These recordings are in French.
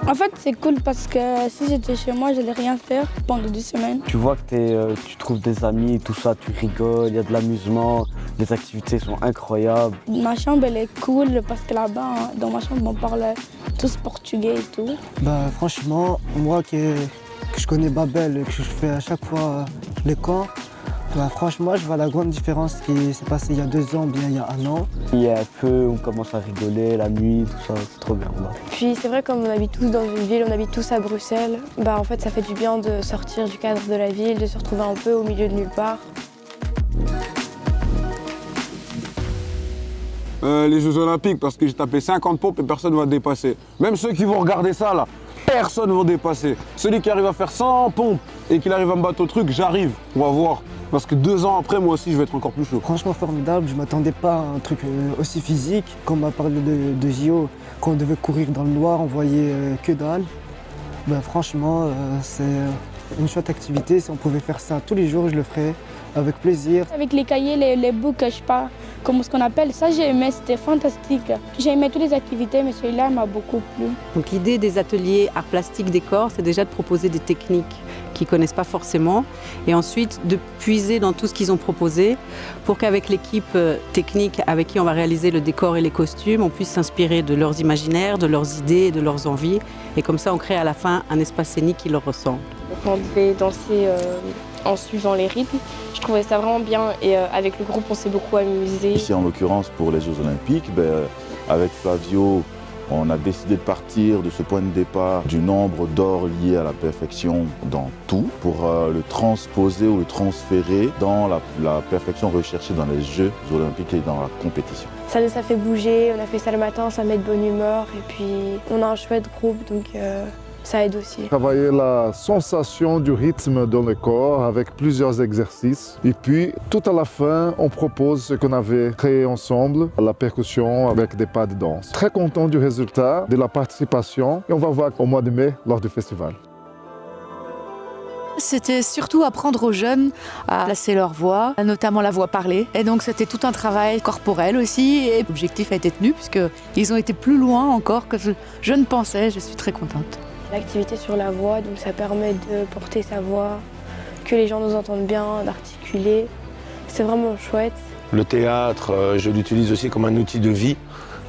En fait, c'est cool parce que si j'étais chez moi, j'allais rien faire pendant 2 semaines. Tu vois que tu trouves des amis, tout ça, tu rigoles, il y a de l'amusement, les activités sont incroyables. Ma chambre, elle est cool parce que là-bas, dans ma chambre, on parle tous portugais et tout. Franchement, moi que je connais Babel et que je fais à chaque fois les camps, franchement, je vois la grande différence qui s'est passée il y a 2 ans, bien il y a 1 an. Il y a un feu, on commence à rigoler, la nuit, tout ça, c'est trop bien. Là. Puis c'est vrai, comme on habite tous dans une ville, on habite tous à Bruxelles, en fait ça fait du bien de sortir du cadre de la ville, de se retrouver un peu au milieu de nulle part. Les Jeux Olympiques, parce que j'ai tapé 50 pompes et personne ne va dépasser. Même ceux qui vont regarder ça là, personne ne va dépasser. Celui qui arrive à faire 100 pompes et qui arrive à me battre au truc, j'arrive, on va voir. Parce que 2 ans après, moi aussi, je vais être encore plus chaud. Franchement formidable, je ne m'attendais pas à un truc aussi physique. Quand on m'a parlé de JO, quand on devait courir dans le noir, on voyait que dalle. Franchement, c'est une chouette activité. Si on pouvait faire ça tous les jours, je le ferais avec plaisir. Avec les cahiers, les books, je sais pas comment ce qu'on appelle, ça j'ai aimé, c'était fantastique. J'ai aimé toutes les activités, mais celui-là m'a beaucoup plu. Donc l'idée des ateliers art plastique décor, c'est déjà de proposer des techniques qu'ils ne connaissent pas forcément et ensuite de puiser dans tout ce qu'ils ont proposé pour qu'avec l'équipe technique avec qui on va réaliser le décor et les costumes, on puisse s'inspirer de leurs imaginaires, de leurs idées, de leurs envies et comme ça on crée à la fin un espace scénique qui leur ressemble. Donc on devait danser en suivant les rythmes, je trouvais ça vraiment bien et avec le groupe on s'est beaucoup amusé. Ici en l'occurrence pour les Jeux Olympiques, avec Flavio, on a décidé de partir de ce point de départ du nombre d'or lié à la perfection dans tout pour le transposer ou le transférer dans la perfection recherchée dans les Jeux Olympiques et dans la compétition. Ça nous a fait bouger, on a fait ça le matin, ça met de bonne humeur et puis on a un chouette groupe donc ça aide aussi. Travailler la sensation du rythme dans le corps avec plusieurs exercices. Et puis, tout à la fin, on propose ce qu'on avait créé ensemble, la percussion avec des pas de danse. Très content du résultat, de la participation. Et on va voir au mois de mai lors du festival. C'était surtout apprendre aux jeunes à placer leur voix, notamment la voix parlée. Et donc c'était tout un travail corporel aussi. Et l'objectif a été tenu puisqu'ils ont été plus loin encore que je ne pensais. Je suis très contente. L'activité sur la voix, donc ça permet de porter sa voix, que les gens nous entendent bien, d'articuler. C'est vraiment chouette. Le théâtre, je l'utilise aussi comme un outil de vie.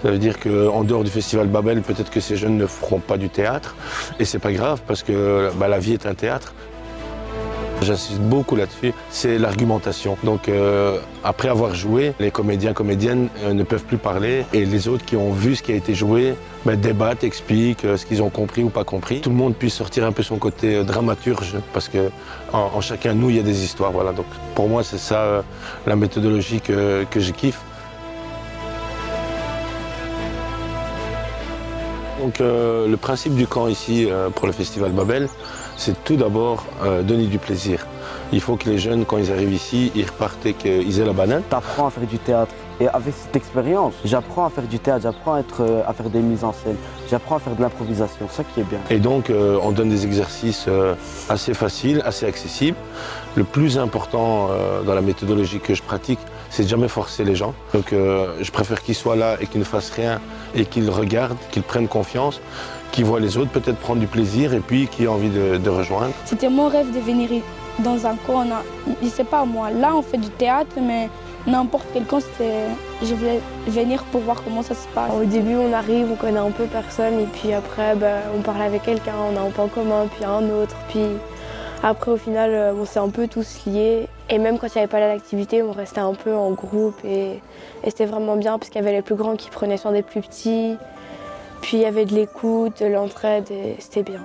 Ça veut dire qu'en dehors du festival Babel, peut-être que ces jeunes ne feront pas du théâtre. Et c'est pas grave parce que la vie est un théâtre. J'insiste beaucoup là-dessus, c'est l'argumentation. Donc après avoir joué, les comédiens, comédiennes ne peuvent plus parler et les autres qui ont vu ce qui a été joué débattent, expliquent ce qu'ils ont compris ou pas compris. Tout le monde puisse sortir un peu son côté dramaturge parce que en chacun de nous, il y a des histoires. Voilà. Donc pour moi, c'est ça la méthodologie que je kiffe. Donc le principe du camp ici pour le festival Babel, c'est tout d'abord donner du plaisir. Il faut que les jeunes, quand ils arrivent ici, ils repartent et qu'ils aient la banane. Tu apprends à faire du théâtre et avec cette expérience, j'apprends à faire du théâtre, j'apprends à faire des mises en scène, j'apprends à faire de l'improvisation, ça qui est bien. Et donc on donne des exercices assez faciles, assez accessibles. Le plus important dans la méthodologie que je pratique, c'est de jamais forcer les gens. Donc je préfère qu'ils soient là et qu'ils ne fassent rien et qu'ils regardent, qu'ils prennent confiance, qu'ils voient les autres peut-être prendre du plaisir et puis qu'ils aient envie de rejoindre. C'était mon rêve de venir dans un camp. Je sais pas moi, là on fait du théâtre, mais n'importe quel camp, je voulais venir pour voir comment ça se passe. Au début on arrive, on connaît un peu personne et puis après on parle avec quelqu'un, on a un point commun, puis un autre, puis après au final on s'est un peu tous liés. Et même quand il n'y avait pas d'activité, on restait un peu en groupe et c'était vraiment bien parce qu'il y avait les plus grands qui prenaient soin des plus petits. Puis il y avait de l'écoute, de l'entraide et c'était bien.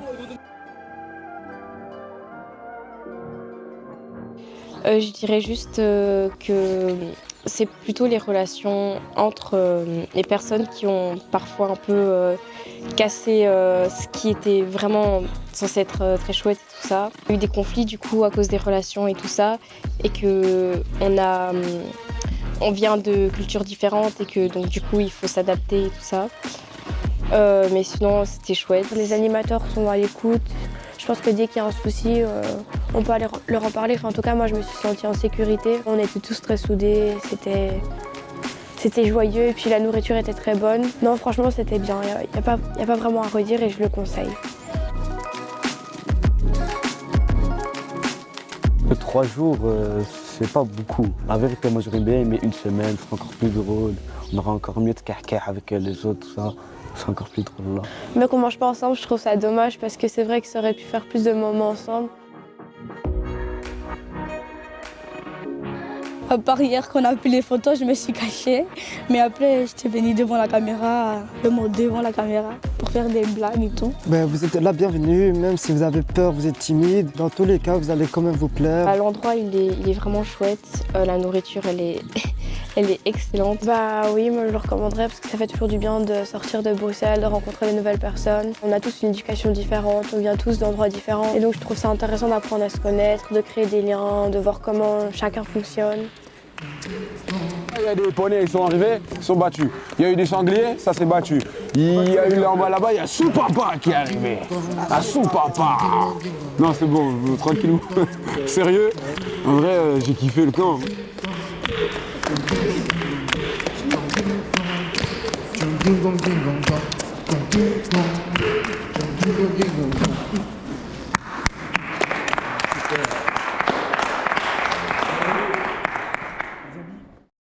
Je dirais juste que c'est plutôt les relations entre les personnes qui ont parfois un peu cassé ce qui était vraiment censé être très chouette et tout ça. Il y a eu des conflits du coup à cause des relations et tout ça et que on vient de cultures différentes et que donc du coup il faut s'adapter et tout ça. Mais sinon c'était chouette. Les animateurs sont à l'écoute. Je pense que dès qu'il y a un souci, on peut aller leur en parler. Enfin, en tout cas, moi, je me suis sentie en sécurité. On était tous très soudés. C'était C'était joyeux et puis la nourriture était très bonne. Non, franchement, c'était bien. Il n'y a pas vraiment à redire et je le conseille. 3 jours, c'est pas beaucoup. La vérité, moi j'aurais bien aimé une semaine, c'est encore plus drôle. On aura encore mieux de kah avec les autres, tout ça. C'est encore plus drôle là. Mais qu'on mange pas ensemble, je trouve ça dommage parce que c'est vrai que ça aurait pu faire plus de moments ensemble. À part hier qu'on a pris les photos, je me suis cachée. Mais après, j'étais venue devant la caméra, devant la caméra, pour faire des blagues et tout. Ben, vous êtes la bienvenue, même si vous avez peur, vous êtes timide. Dans tous les cas, vous allez quand même vous plaire. L'endroit, il est vraiment chouette. La nourriture, elle est excellente. Bah oui, moi je le recommanderais parce que ça fait toujours du bien de sortir de Bruxelles, de rencontrer de nouvelles personnes. On a tous une éducation différente, on vient tous d'endroits différents. Et donc je trouve ça intéressant d'apprendre à se connaître, de créer des liens, de voir comment chacun fonctionne. Il y a des poneys, ils sont arrivés, ils sont battus. Il y a eu des sangliers, ça s'est battu. Il y a eu là en bas là-bas, il y a Sous-Papa qui est arrivé. Ah, Sous-Papa. Non, c'est bon, tranquillou. Sérieux, en vrai, j'ai kiffé le camp. Ding dong ding dong dong dong ding dong.